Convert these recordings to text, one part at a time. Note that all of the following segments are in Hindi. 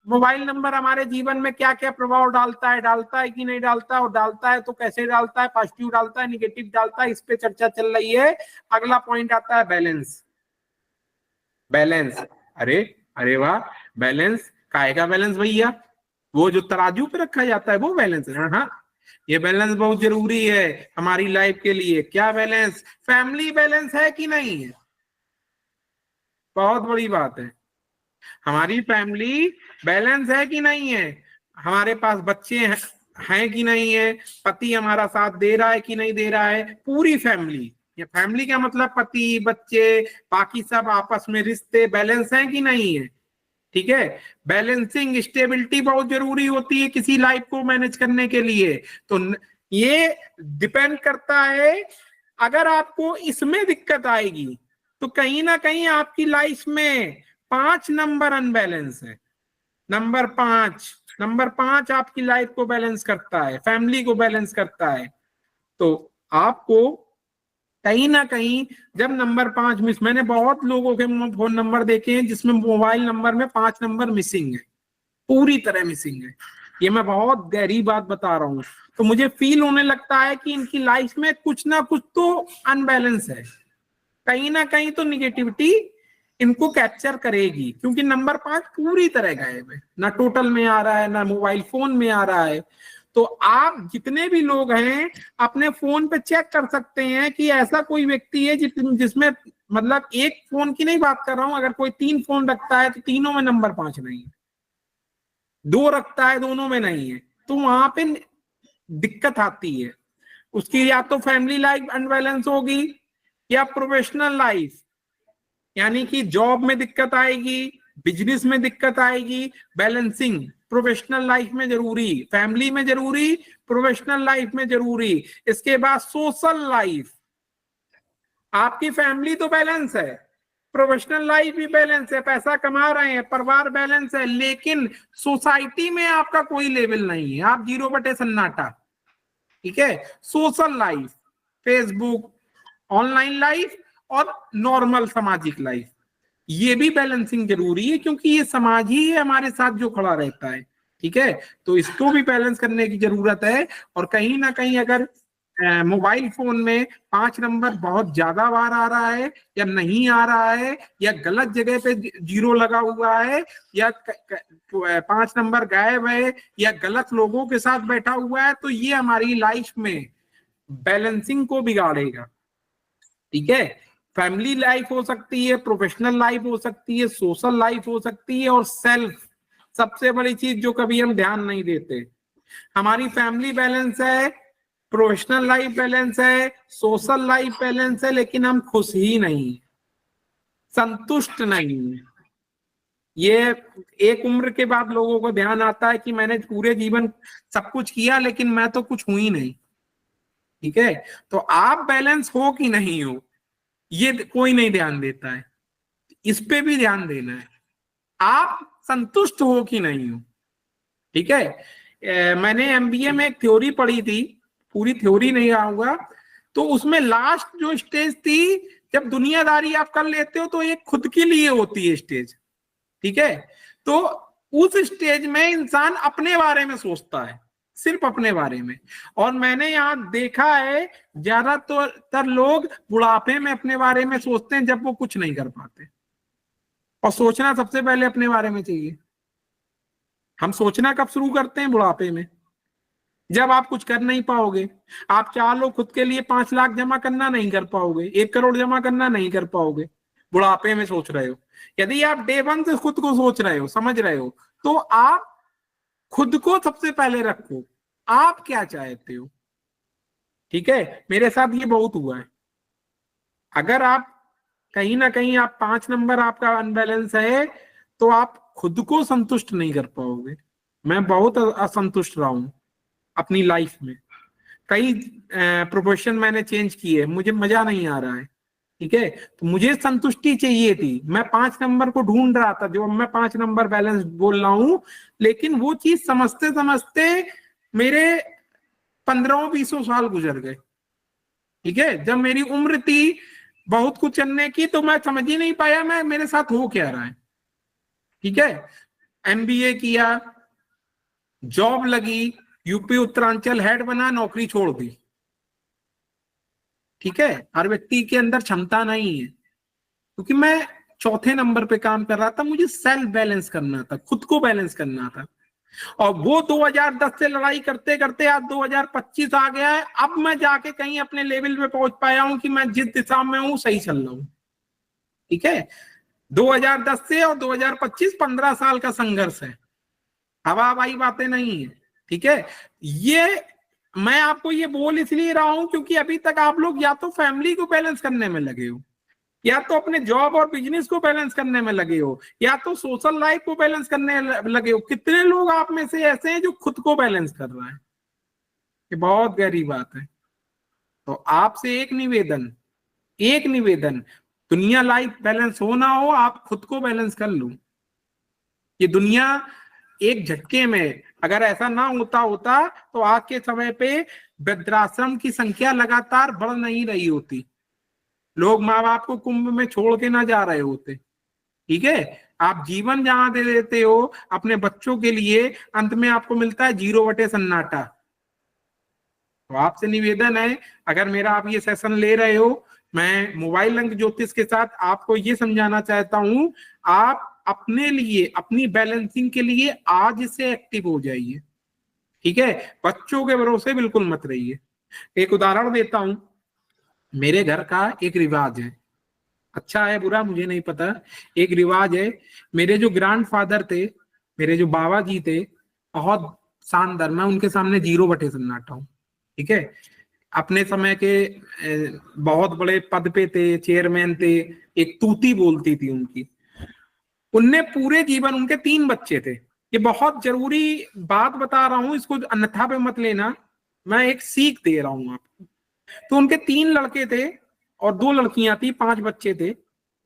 मोबाइल नंबर हमारे जीवन में क्या क्या प्रभाव डालता है कि नहीं डालता, और डालता है तो कैसे डालता है, पॉजिटिव डालता है, निगेटिव डालता है, इस पे चर्चा चल रही है। अगला पॉइंट आता है बैलेंस। बैलेंस, अरे अरे वाह, बैलेंस काहे का बैलेंस भैया? वो जो तराजू पे रखा जाता है वो बैलेंस है? हाँ, ये बैलेंस बहुत जरूरी है हमारी लाइफ के लिए। क्या बैलेंस? फैमिली बैलेंस है कि नहीं है? बहुत बड़ी बात है। हमारी फैमिली बैलेंस है कि नहीं है? हमारे पास बच्चे हैं कि नहीं है? पति हमारा साथ दे रहा है कि नहीं दे रहा है? पूरी फैमिली, ये फैमिली का मतलब पति, बच्चे, बाकी सब आपस में रिश्ते बैलेंस हैं कि नहीं है? ठीक है। बैलेंसिंग स्टेबिलिटी बहुत जरूरी होती है किसी लाइफ को मैनेज करने के लिए। तो ये डिपेंड करता है, अगर आपको इसमें दिक्कत आएगी तो कहीं ना कहीं आपकी लाइफ में 5 नंबर अनबैलेंस है। नंबर 5 आपकी लाइफ को बैलेंस करता है, फैमिली को बैलेंस करता है। तो आपको कहीं ना कहीं जब नंबर 5 मिस, मैंने बहुत लोगों के फोन नंबर देखे हैं जिसमें मोबाइल नंबर में 5 नंबर मिसिंग है, पूरी तरह मिसिंग है। ये मैं बहुत गहरी बात बता रहा हूँ। तो मुझे फील होने लगता है कि इनकी लाइफ में कुछ ना कुछ तो अनबैलेंस है, कहीं ना कहीं तो निगेटिविटी इनको कैप्चर करेगी, क्योंकि नंबर 5 पूरी तरह गायब है, ना टोटल में आ रहा है ना मोबाइल फोन में आ रहा है। तो आप जितने भी लोग हैं अपने फोन पे चेक कर सकते हैं कि ऐसा कोई व्यक्ति है जिसमें, मतलब एक फोन की नहीं बात कर रहा हूं, अगर कोई 3 फोन रखता है तो तीनों में नंबर 5 नहीं है, 2 रखता है दोनों में नहीं है, तो वहां पे दिक्कत आती है। उसकी या तो फैमिली लाइफ अनबैलेंस होगी, या प्रोफेशनल लाइफ, यानी कि जॉब में दिक्कत आएगी, बिजनेस में दिक्कत आएगी। बैलेंसिंग प्रोफेशनल लाइफ में जरूरी, फैमिली में जरूरी, प्रोफेशनल लाइफ में जरूरी। इसके बाद सोशल लाइफ, आपकी फैमिली तो बैलेंस है, प्रोफेशनल लाइफ भी बैलेंस है, पैसा कमा रहे हैं, परिवार बैलेंस है, लेकिन सोसाइटी में आपका कोई लेवल नहीं है, आप 0/सन्नाटा। ठीक है। Social life, Facebook, online life और नॉर्मल सामाजिक लाइफ, ये भी बैलेंसिंग जरूरी है, क्योंकि ये समाज ही है हमारे साथ जो खड़ा रहता है। ठीक है। तो इसको भी बैलेंस करने की जरूरत है। और कहीं ना कहीं अगर मोबाइल फोन में 5 नंबर बहुत ज्यादा बार आ रहा है, या नहीं आ रहा है, या गलत जगह पे 0 लगा हुआ है, या 5 नंबर गायब है, या गलत लोगों के साथ बैठा हुआ है, तो ये हमारी लाइफ में बैलेंसिंग को बिगाड़ेगा। ठीक है। फैमिली लाइफ हो सकती है, प्रोफेशनल लाइफ हो सकती है, सोशल लाइफ हो सकती है, और सेल्फ, सबसे बड़ी चीज जो कभी हम ध्यान नहीं देते। हमारी फैमिली बैलेंस है, प्रोफेशनल लाइफ बैलेंस है, सोशल लाइफ बैलेंस है, लेकिन हम खुश ही नहीं, संतुष्ट नहीं। ये एक उम्र के बाद लोगों को ध्यान आता है कि मैंने पूरे जीवन सब कुछ किया लेकिन मैं तो कुछ हूं ही नहीं। ठीक है। तो आप बैलेंस हो कि नहीं हो, ये कोई नहीं ध्यान देता है, इस पे भी ध्यान देना है। आप संतुष्ट हो कि नहीं हो। ठीक है। मैंने एमबीए में एक थ्योरी पढ़ी थी, पूरी थ्योरी नहीं आऊंगा, तो उसमें लास्ट जो स्टेज थी, जब दुनियादारी आप कर लेते हो तो एक खुद के लिए होती है स्टेज। ठीक है। तो उस स्टेज में इंसान अपने बारे में सोचता है, सिर्फ अपने बारे में। और मैंने यहाँ देखा है ज्यादातर लोग बुढ़ापे में अपने बारे में सोचते हैं, जब वो कुछ नहीं कर पाते। और सोचना सबसे पहले अपने बारे में चाहिए। हम सोचना कब शुरू करते हैं? बुढ़ापे में, जब आप कुछ कर नहीं पाओगे। आप चाह लो खुद के लिए 5 लाख जमा करना, नहीं कर पाओगे। 1 करोड़ जमा करना, नहीं कर पाओगे। बुढ़ापे में सोच रहे हो। यदि आप डे 1 से खुद को सोच रहे हो, समझ रहे हो, तो आप खुद को सबसे पहले रखो, आप क्या चाहते हो। ठीक है। मेरे साथ ये बहुत हुआ है। अगर आप कहीं ना कहीं आप 5 नंबर आपका अनबैलेंस है, तो आप खुद को संतुष्ट नहीं कर पाओगे। मैं बहुत असंतुष्ट रहा हूं अपनी लाइफ में। कई प्रोफेशन मैंने चेंज किए, मुझे मजा नहीं आ रहा है। ठीक है। तो मुझे संतुष्टि चाहिए थी, मैं 5 नंबर को ढूंढ रहा था, जो मैं 5 नंबर बैलेंस बोल रहा हूं। लेकिन वो चीज समझते समझते मेरे 15-20 साल गुजर गए। ठीक है। जब मेरी उम्र थी बहुत कुछ करने की, तो मैं समझ ही नहीं पाया मैं मेरे साथ हो क्या रहा है। ठीक है। MBA किया, जॉब लगी, यूपी उत्तरांचल हेड बना, नौकरी छोड़ दी। ठीक है, हर व्यक्ति के अंदर क्षमता नहीं है, क्योंकि मैं चौथे नंबर पे काम कर रहा था, मुझे सेल्फ बैलेंस करना था, खुद को बैलेंस करना था। और वो 2010 से लड़ाई करते करते आज 2025 आ गया है। अब मैं जाके कहीं अपने लेवल पे पहुंच पाया हूं कि मैं जिस दिशा में हूं सही चल रहा हूं। ठीक है, 2010 से और 2025 15 साल का संघर्ष है, हवा हवाई बातें नहीं है। ठीक है, ये मैं आपको ये बोल इसलिए रहा हूं क्योंकि अभी तक आप लोग या तो फैमिली को बैलेंस करने में लगे हो, या तो अपने जॉब और बिजनेस को बैलेंस करने में लगे हो, या तो सोशल लाइफ को बैलेंस करने लगे हो। कितने लोग आप में से ऐसे हैं जो खुद को बैलेंस कर रहा है? ये बहुत गहरी बात है। तो आपसे एक निवेदन, दुनिया लाइफ बैलेंस हो ना हो, आप खुद को बैलेंस कर लो। ये दुनिया एक झटके में, अगर ऐसा ना होता तो आज के समय पे वृद्धाश्रम की संख्या लगातार बढ़ नहीं रही होती, लोग माँ बाप को कुंभ में छोड़ के ना जा रहे होते। ठीक है, आप जीवन जहां दे देते हो अपने बच्चों के लिए, अंत में आपको मिलता है 0 सन्नाटा। तो आपसे निवेदन है, अगर मेरा आप ये सेशन ले रहे हो, मैं मोबाइल रंग ज्योतिष के साथ आपको ये समझाना चाहता हूं, आप अपने लिए, अपनी बैलेंसिंग के लिए आज से एक्टिव हो जाइए। ठीक है, बच्चों के भरोसे बिल्कुल मत रहिए। एक उदाहरण देता हूं, मेरे घर का एक रिवाज है, अच्छा है बुरा मुझे नहीं पता, एक रिवाज है। मेरे जो ग्रैंडफादर थे, मेरे जो बाबा जी थे, बहुत शानदार, मैं उनके सामने 0 सन्नाटा हूं। ठीक है, अपने समय के बहुत बड़े पद पे थे, चेयरमैन थे, एक तूती बोलती थी उनकी। उनने पूरे जीवन, उनके 3 बच्चे थे, ये बहुत जरूरी बात बता रहा हूं, इसको अन्यथा पे मत लेना, मैं एक सीख दे रहा हूं आपको। तो उनके 3 लड़के थे और 2 लड़कियां थी, 5 बच्चे थे,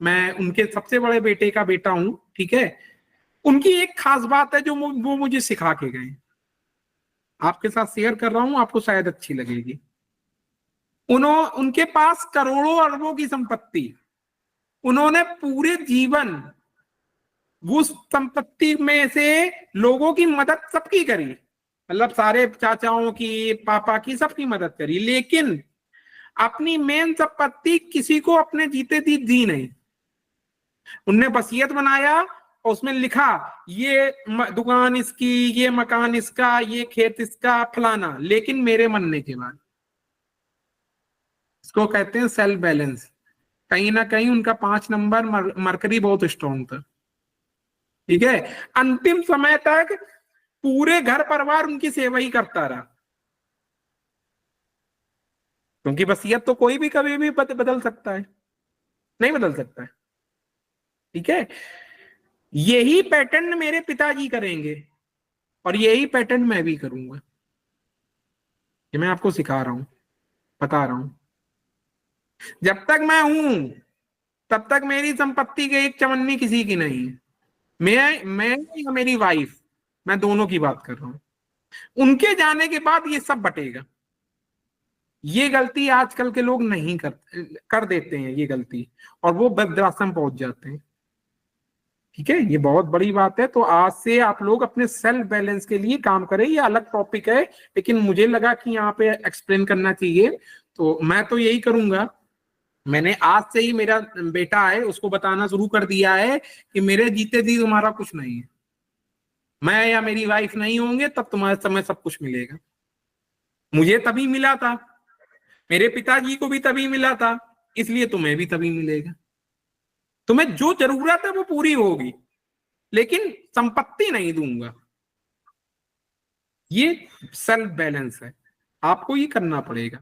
मैं उनके सबसे बड़े बेटे का बेटा हूं। ठीक है, उनकी एक खास बात है जो वो मुझे सिखा के गए, आपके साथ शेयर कर रहा हूं, आपको शायद अच्छी लगेगी। उनके पास करोड़ों अरबों की संपत्ति, उन्होंने पूरे जीवन उस संपत्ति में से लोगों की मदद सबकी करी, मतलब सारे चाचाओं की, पापा की, सबकी मदद करी, लेकिन अपनी मेन संपत्ति किसी को अपने जीते दी नहीं। उनने वसीयत बनाया और उसमें लिखा ये दुकान इसकी, ये मकान इसका, ये खेत इसका, फलाना, लेकिन मेरे मरने के बाद। इसको कहते हैं सेल्फ बैलेंस। कहीं ना कहीं उनका 5 नंबर मरकरी बहुत स्ट्रॉन्ग था। ठीक है, अंतिम समय तक पूरे घर परिवार उनकी सेवा ही करता रहा, क्योंकि वसीयत तो कोई भी कभी भी बदल सकता है, नहीं बदल सकता है। ठीक है, यही पैटर्न मेरे पिताजी करेंगे और यही पैटर्न मैं भी करूंगा। ये मैं आपको सिखा रहा हूं, बता रहा हूं। जब तक मैं हूं तब तक मेरी संपत्ति के एक चवन्नी किसी की नहीं है। मैं या मेरी वाइफ, मैं दोनों की बात कर रहा हूं। उनके जाने के बाद ये सब बटेगा। ये गलती आजकल के लोग नहीं कर देते हैं ये गलती, और वो वृद्धाश्रम पहुंच जाते हैं। ठीक है, ये बहुत बड़ी बात है। तो आज से आप लोग अपने सेल्फ बैलेंस के लिए काम करें, ये अलग टॉपिक है, लेकिन मुझे लगा कि यहाँ पे एक्सप्लेन करना चाहिए, तो मैं तो यही करूंगा। मैंने आज से ही, मेरा बेटा है उसको बताना शुरू कर दिया है कि मेरे जीते जी तुम्हारा कुछ नहीं है, मैं या मेरी वाइफ नहीं होंगे तब तुम्हारे समय सब कुछ मिलेगा। मुझे तभी मिला था, मेरे पिताजी को भी तभी मिला था, इसलिए तुम्हें भी तभी मिलेगा। तुम्हें जो जरूरत है वो पूरी होगी, लेकिन संपत्ति नहीं दूंगा। ये सेल्फ बैलेंस है, आपको ये करना पड़ेगा।